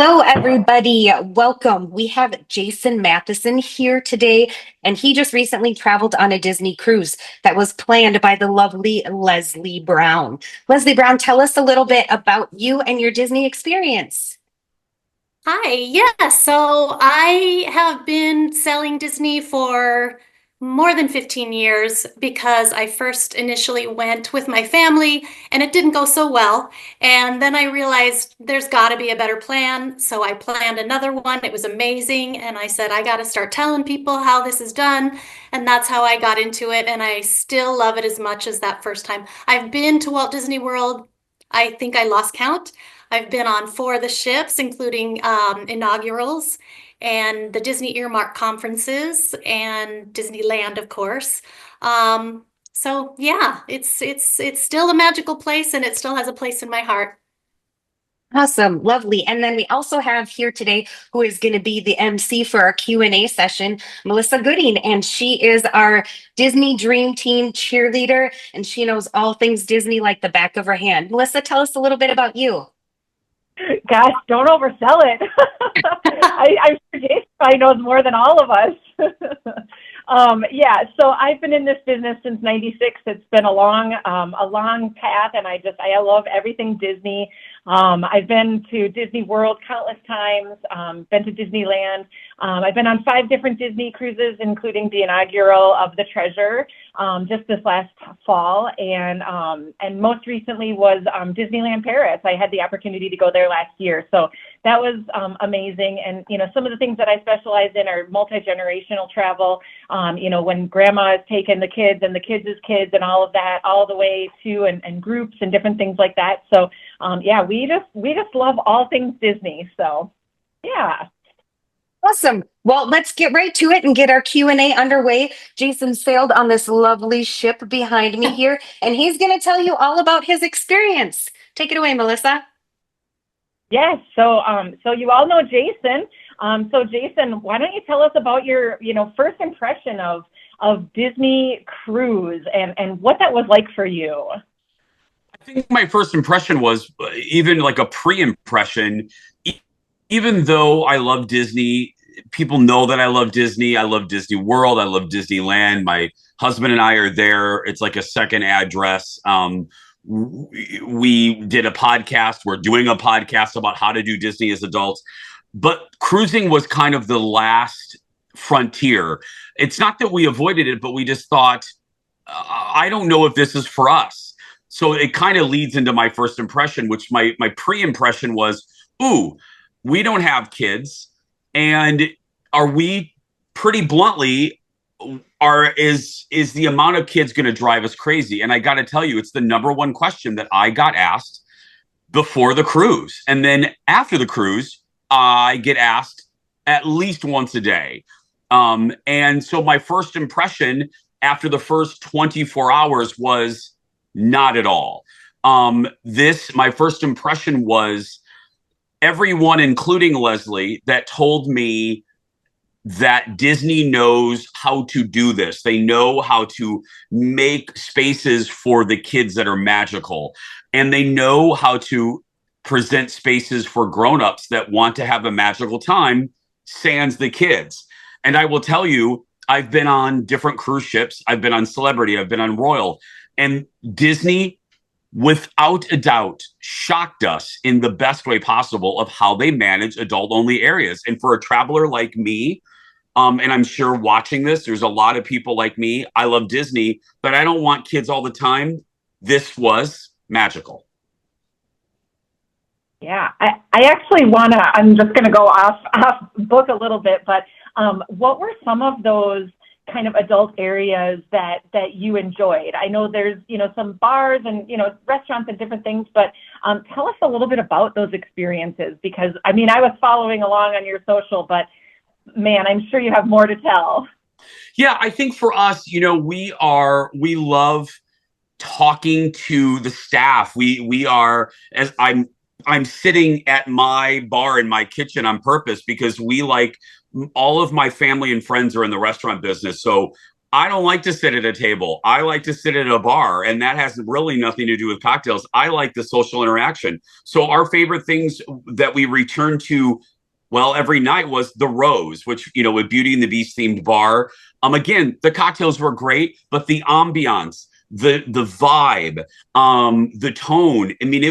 Hello, everybody. Welcome. We have Jason Matheson here today, and he just recently traveled on a Disney cruise that was planned by the lovely Leslie Brown. Leslie Brown, tell us a little bit about you and your Disney experience. Hi, yeah. So I have been selling Disney for more than 15 years because I first initially went with my family and it didn't go so well. And then I realized there's got to be a better plan. So I planned another one. It was amazing. And I said, I got to start telling people how this is done. And that's how I got into it. And I still love it as much as that first time. I've been to Walt Disney World. I think I lost count. I've been on four of the ships, including inaugurals and the Disney Earmark conferences and Disneyland, of course. So yeah, it's still a magical place, and it still has a place in my heart. Awesome, lovely. And then we also have here today who is going to be the MC for our Q&A session, Melissa Gooding, and she is our Disney Dream Team cheerleader, and she knows all things Disney like the back of her hand. Melissa, tell us a little bit about you. Gosh, don't oversell it. I'm sure Jason probably knows more than all of us. Yeah, so I've been in this business since '96. It's been a long path, and I love everything Disney. I've been to Disney World countless times. Been to Disneyland. I've been on 5 different Disney cruises, including the inaugural of the Treasure just this last fall, and most recently was Disneyland Paris. I had the opportunity to go there last year, so that was amazing. And some of the things that I specialize in are multi-generational travel. When grandma has taken the kids and the kids' kids and all of that, all the way to and groups and different things like that. So yeah, we just love all things Disney. So yeah. Awesome. Well, let's get right to it and get our Q&A underway. Jason sailed on this lovely ship behind me here, and he's going to tell you all about his experience. Take it away, Melissa. Yes. So you all know Jason. So Jason, why don't you tell us about your, first impression of Disney cruise and what that was like for you? I think my first impression was even like a pre-impression. Even though I love Disney, people know that I love Disney. I love Disney World. I love Disneyland. My husband and I are there. It's like a second address. We did a podcast. We're doing a podcast about how to do Disney as adults. But cruising was kind of the last frontier. It's not that we avoided it, but we just thought, I don't know if this is for us. So it kind of leads into my first impression, which my pre-impression was, ooh, we don't have kids. And are we, pretty bluntly, is the amount of kids going to drive us crazy? And I got to tell you, it's the number one question that I got asked before the cruise. And then after the cruise, I get asked at least once a day. And so my first impression after the first 24 hours was not at all. My first impression was everyone, including Leslie, that told me that Disney knows how to do this. They know how to make spaces for the kids that are magical. And they know how to present spaces for grown-ups that want to have a magical time, sans the kids. And I will tell you, I've been on different cruise ships. I've been on Celebrity. I've been on Royal. And Disney, without a doubt, shocked us in the best way possible of how they manage adult-only areas. And for a traveler like me, and I'm sure watching this, there's a lot of people like me. I love Disney, but I don't want kids all the time. This was magical. Yeah, I actually I'm just going to go off book a little bit, but what were some of those kind of adult areas that you enjoyed? I know there's, some bars and, restaurants and different things, but tell us a little bit about those experiences, because, I was following along on your social, but man, I'm sure you have more to tell. Yeah, I think for us, we love talking to the staff. We are, as I'm sitting at my bar in my kitchen on purpose because all of my family and friends are in the restaurant business. So I don't like to sit at a table. I like to sit at a bar, and that has really nothing to do with cocktails. I like the social interaction. So our favorite things that we return to, well, every night was the Rose, which, with Beauty and the Beast themed bar. Again, the cocktails were great, but the ambiance, the vibe, the tone. I mean,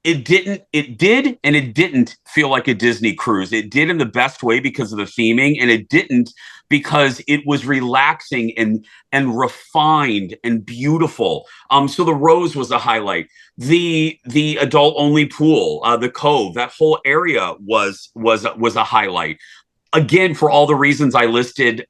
it did and it didn't feel like a Disney cruise. It did in the best way because of the theming, and it didn't because it was relaxing and refined and beautiful. So the Rose was a highlight. The adult only pool, the Cove, that whole area was a highlight. Again, for all the reasons I listed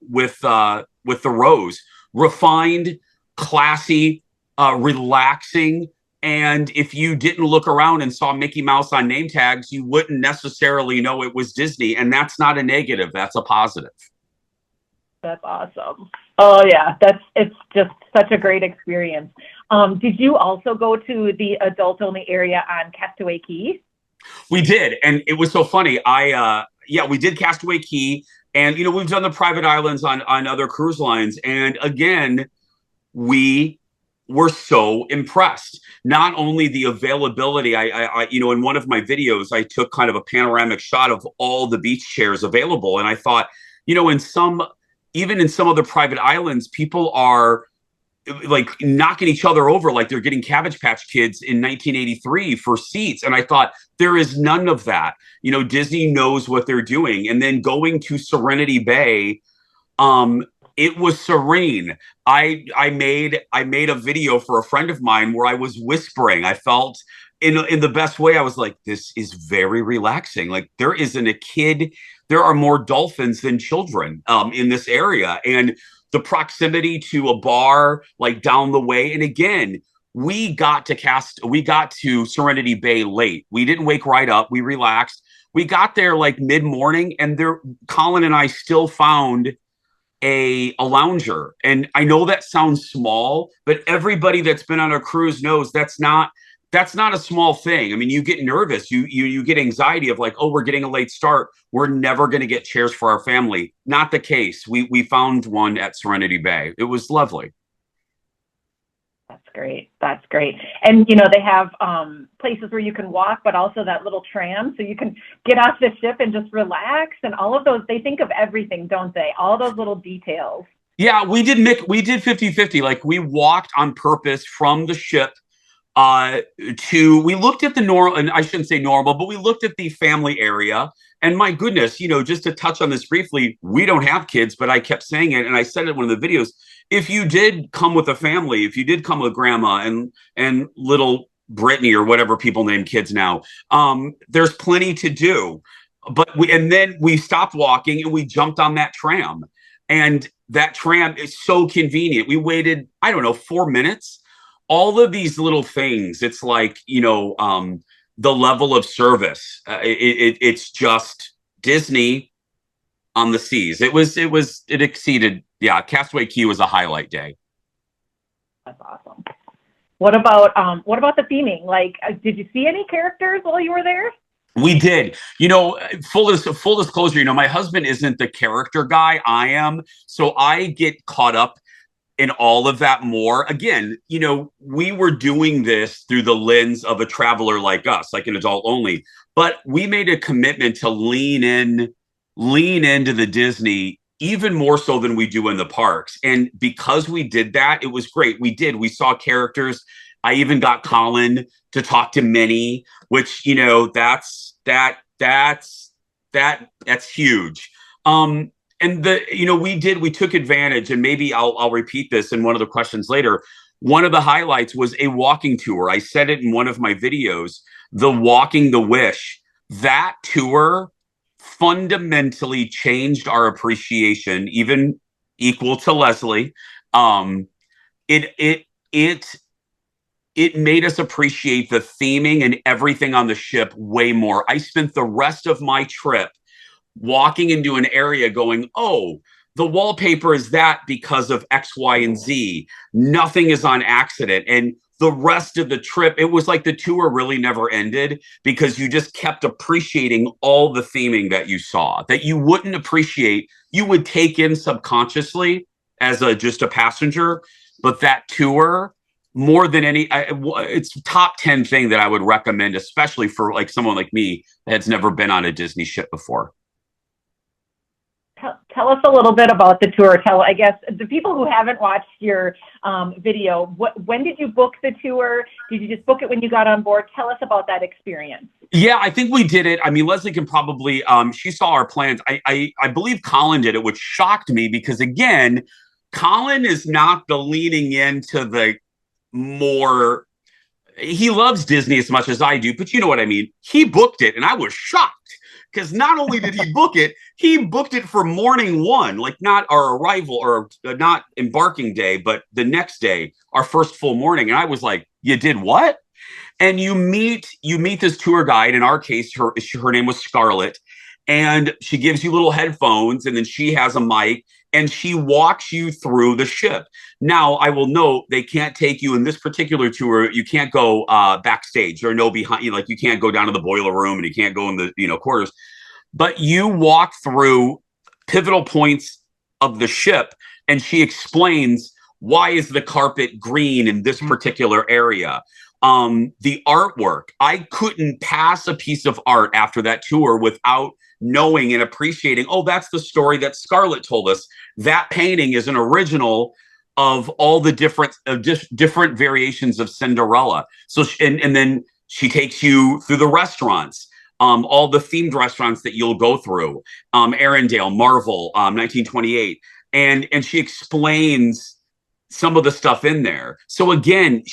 with the Rose, refined, classy, relaxing. And if you didn't look around and saw Mickey Mouse on name tags, you wouldn't necessarily know it was Disney. And that's not a negative. That's a positive. That's awesome. Oh yeah, it's just such a great experience. Did you also go to the adult only area on Castaway Cay? We did, and it was so funny. We did Castaway Cay, and we've done the private islands on other cruise lines, and again, we were so impressed. Not only the availability, I in one of my videos, I took kind of a panoramic shot of all the beach chairs available, and I thought, even in some of the private islands, people are like knocking each other over like they're getting Cabbage Patch Kids in 1983 for seats. And I thought, there is none of that. Disney knows what they're doing. And then going to Serenity Bay, it was serene. I made a video for a friend of mine where I was whispering. I felt in the best way. I was like, this is very relaxing. Like, there isn't a kid. There are more dolphins than children in this area. And the proximity to a bar like down the way. And again, we got to Serenity Bay late. We didn't wake right up. We relaxed. We got there like mid-morning, and Colin and I still found a lounger. And I know that sounds small, but everybody that's been on a cruise knows that's not a small thing. I mean, you get nervous, you get anxiety of like, oh, we're getting a late start, we're never going to get chairs for our family. Not the case. We found one at Serenity Bay. It was lovely. That's great. And they have places where you can walk, but also that little tram, so you can get off the ship and just relax. And all of those, they think of everything, don't they? All those little details. Yeah, we did 50-50. Like, we walked on purpose from the ship we looked at the normal, and I shouldn't say normal, but we looked at the family area. And my goodness, just to touch on this briefly, we don't have kids, but I kept saying it, and I said it in one of the videos. If you did come with a family, if you did come with grandma and little Brittany or whatever people name kids now, there's plenty to do. But then we stopped walking and we jumped on that tram, and that tram is so convenient. We waited, I don't know, 4 minutes. All of these little things, it's like, the level of service. It's just Disney on the seas. It exceeded. Yeah, Castaway Cay was a highlight day. That's awesome. What about the theming? Like, did you see any characters while you were there? We did. Full disclosure, my husband isn't the character guy. I am. So I get caught up in all of that more. Again, we were doing this through the lens of a traveler like us, like an adult only, but we made a commitment to lean into the Disney even more so than we do in the parks. And because we did that, it was great. We saw characters. I even got Colin to talk to Minnie, which, that's huge. And we took advantage, and maybe I'll repeat this in one of the questions later. One of the highlights was a walking tour. I said it in one of my videos, the Walking the Wish. That tour fundamentally changed our appreciation, even equal to Leslie. It made us appreciate the theming and everything on the ship way more. I spent the rest of my trip walking into an area going, oh, the wallpaper is that because of X, Y, and Z. Nothing is on accident. And the rest of the trip, it was like the tour really never ended because you just kept appreciating all the theming that you saw that you wouldn't appreciate. You would take in subconsciously as just a passenger, but that tour more than it's top 10 thing that I would recommend, especially for like someone like me that's never been on a Disney ship before. Tell us a little bit about the tour. I guess, the people who haven't watched your video, when did you book the tour? Did you just book it when you got on board? Tell us about that experience. Yeah, I think we did it. I mean, Leslie can probably, she saw our plans. I believe Colin did it, which shocked me because, again, Colin is not the leaning into the more, he loves Disney as much as I do, but you know what I mean? He booked it and I was shocked. Because not only did he book it for morning one, like not our arrival or not embarking day, but the next day, our first full morning. And I was like, you did what? And you meet this tour guide. In our case, her name was Scarlett. And she gives you little headphones and then she has a mic and she walks you through the ship. Now, I will note they can't take you in this particular tour. You can't go backstage. There are no behind, like you can't go down to the boiler room and you can't go in the quarters. But you walk through pivotal points of the ship and she explains why is the carpet green in this particular area. The artwork. I couldn't pass a piece of art after that tour without knowing and appreciating, oh, that's the story that Scarlett told us. That painting is an original of all the different variations of Cinderella. So, and then she takes you through the restaurants, all the themed restaurants that you'll go through, Arendelle, Marvel, 1928. And she explains some of the stuff in there. So again,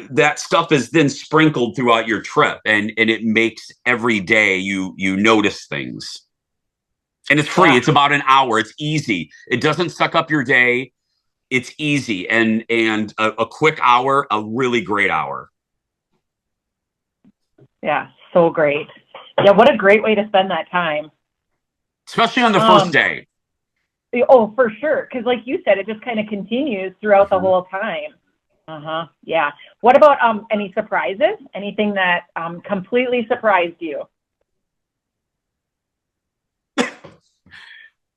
that stuff is then sprinkled throughout your trip and it makes every day you notice things. And it's free. Yeah. It's about an hour. It's easy. It doesn't suck up your day. It's easy. And a quick hour, a really great hour. Yeah, so great. Yeah, what a great way to spend that time. Especially on the first day. Oh, for sure. Because like you said, it just kind of continues throughout the whole time. Yeah. What about any surprises? Anything that completely surprised you?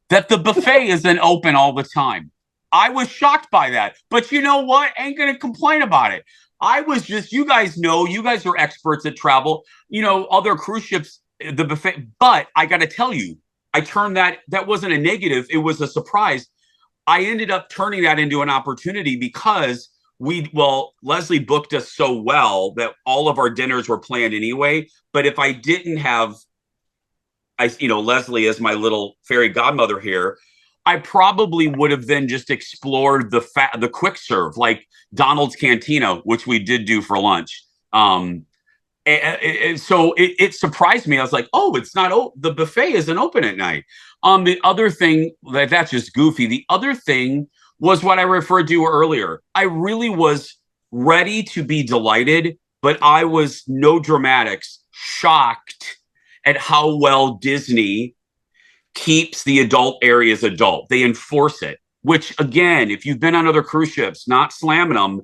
That the buffet isn't open all the time. I was shocked by that. But you know what? Ain't going to complain about it. I was just, you guys are experts at travel. Other cruise ships, the buffet. But I got to tell you, I turned that wasn't a negative. It was a surprise. I ended up turning that into an opportunity because Leslie booked us so well that all of our dinners were planned anyway. But if I didn't have, Leslie as my little fairy godmother here, I probably would have then just explored the quick serve, like Donald's Cantina, which we did do for lunch. So it surprised me. I was like, oh, it's not, the buffet isn't open at night. The other thing, that's just goofy. The other thing was what I referred to earlier. I really was ready to be delighted, but I was, no dramatics, shocked at how well Disney keeps the adult areas adult. They enforce it, which again, if you've been on other cruise ships, not slamming them,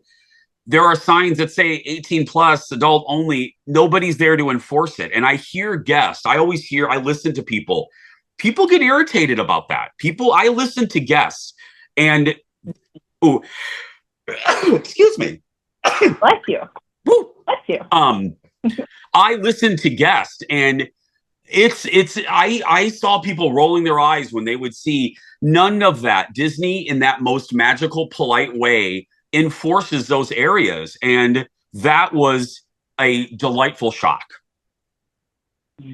there are signs that say 18 plus, adult only. Nobody's there to enforce it. And I hear guests. I listen to people. People get irritated about that. I listen to guests. And, excuse me. Bless you. Bless you. I listen to guests and I saw people rolling their eyes when they would see none of that. Disney, in that most magical, polite way, enforces those areas, and that was a delightful shock. As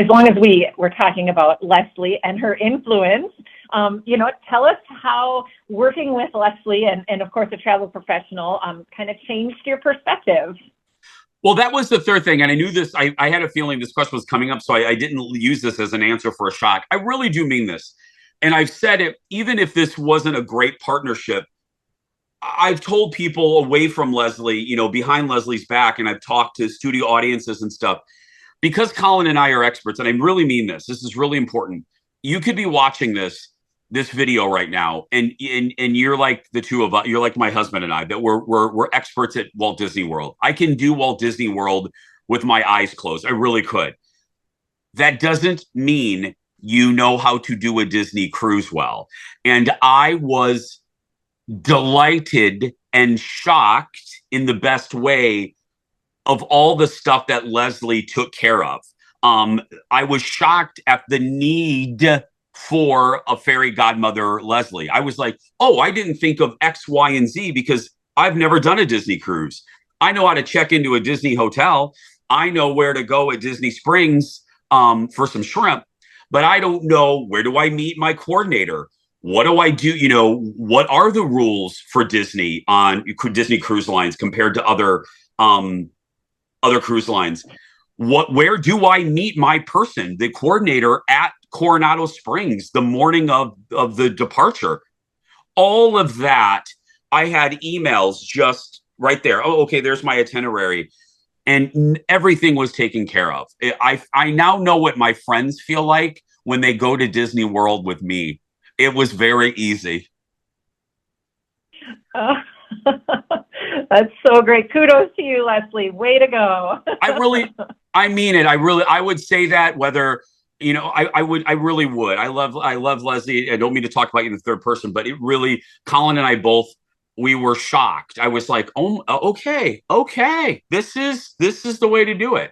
long as we're talking about Leslie and her influence, tell us how working with Leslie and of course a travel professional kind of changed your perspective. Well, that was the third thing. And I knew this, I had a feeling this question was coming up, so I didn't use this as an answer for a shock. I really do mean this. And I've said it, even if this wasn't a great partnership, I've told people away from Leslie, behind Leslie's back, and I've talked to studio audiences and stuff, because Colin and I are experts, and I really mean this. This is really important. You could be watching this. this video right now, and you're like the two of us, you're like my husband and I, that we're experts at Walt Disney World. I can do Walt Disney World with my eyes closed. I really could. That doesn't mean you know how to do a Disney cruise well. And I was delighted and shocked in the best way of all the stuff that Leslie took care of. I was shocked at the need for a fairy godmother, Leslie. I was like, oh, I didn't think of X, Y, and Z because I've never done a Disney cruise. I know how to check into a Disney hotel. I know where to go at Disney Springs for some shrimp, but I don't know, where do I meet my coordinator? What do I do? You know, what are the rules for Disney on Disney Cruise Lines compared to other cruise lines? Where do I meet my person, the coordinator at Coronado Springs, the morning of the departure? All of that, I had emails just right there. Oh, okay, there's my itinerary. And everything was taken care of. I now know what my friends feel like when they go to Disney World with me. It was very easy. That's so great. Kudos to you, Leslie. Way to go. I mean it. I would say that whether, you know, I really would. I love Leslie. I don't mean to talk about you in the third person, but it really, Colin and I both, we were shocked. I was like, oh, okay. This is the way to do it.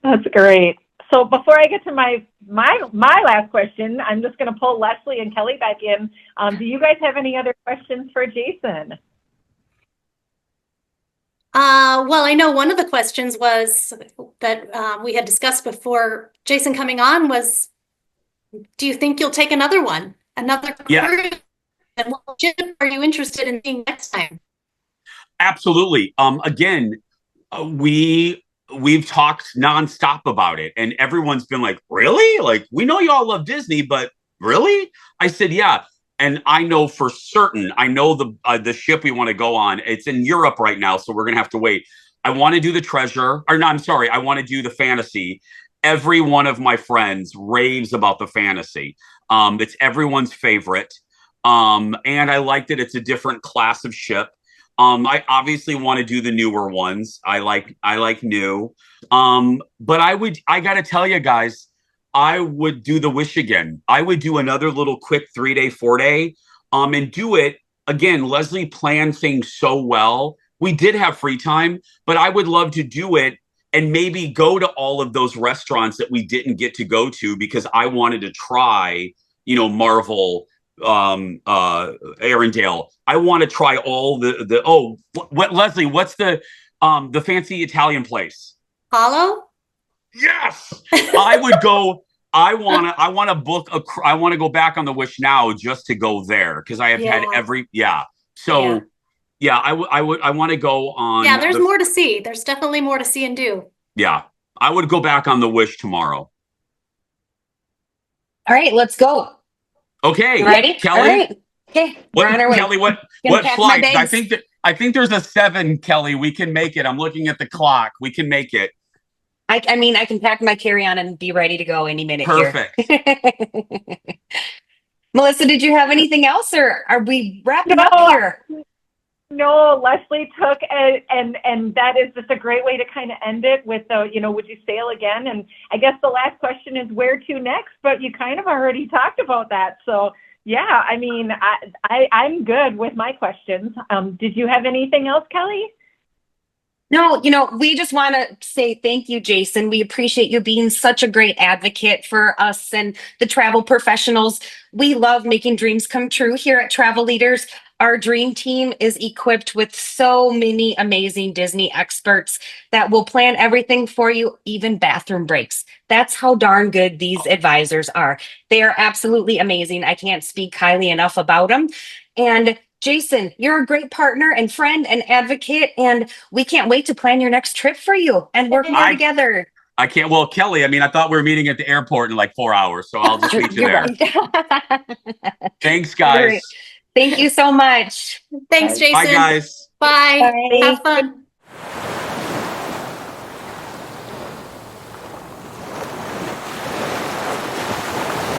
That's great. So before I get to my last question, I'm just going to pull Leslie and Kelly back in. Do you guys have any other questions for Jason? Well, I know one of the questions was that we had discussed before Jason coming on was, do you think you'll take another one? Another cruise? Yeah. And what ship are you interested in seeing next time? Absolutely. Again, we've talked nonstop about it, and everyone's been like, really? Like, we know you all love Disney, but really? I said, yeah. And I know for certain, I know the ship we want to go on. It's in Europe right now, so we're going to have to wait. I want to do the Treasure, or no, I'm sorry. I want to do the Fantasy. Every one of my friends raves about the Fantasy. It's everyone's favorite. And I like that it's a different class of ship. I obviously want to do the newer ones. I like new. But I got to tell you guys, I would do the Wish again. I would do another little quick 3-day, 4-day, and do it again. Leslie planned things so well. We did have free time, but I would love to do it and maybe go to all of those restaurants that we didn't get to go to because I wanted to try, you know, Marvel, Arendelle. I want to try all what Leslie, what's the fancy Italian place? Hollow? Yes. I would go. I want to book I want to go back on the Wish now just to go there because I have had every So I want to go on. Yeah, there's more to see. There's definitely more to see and do. Yeah, I would go back on the Wish tomorrow. All right, let's go. Okay, ready, Kelly? All right. Okay, we're on our way. Kelly, what flight? I think there's a 7, Kelly. We can make it. I'm looking at the clock. We can make it. I mean, I can pack my carry-on and be ready to go any minute. Perfect. Here. Melissa, did you have anything else, or are we wrapping up here? No, Leslie took and that is just a great way to kind of end it with the, you know, would you sail again? And I guess the last question is where to next, but you kind of already talked about that. So yeah, I mean, I'm good with my questions. Did you have anything else, Kelly? No, you know, we just want to say thank you, Jason. We appreciate you being such a great advocate for us and the travel professionals. We love making dreams come true here at Travel Leaders. Our dream team is equipped with so many amazing Disney experts that will plan everything for you, even bathroom breaks. That's how darn good these advisors are. They are absolutely amazing. I can't speak highly enough about them. And Jason, you're a great partner and friend and advocate, and we can't wait to plan your next trip for you and work more together. I can't. Well, Kelly, I mean, I thought we were meeting at the airport in like 4 hours, so I'll just meet you there. Right. Thanks, guys. Thank you so much. Thanks, Jason. Bye, guys. Bye. Bye. Have fun.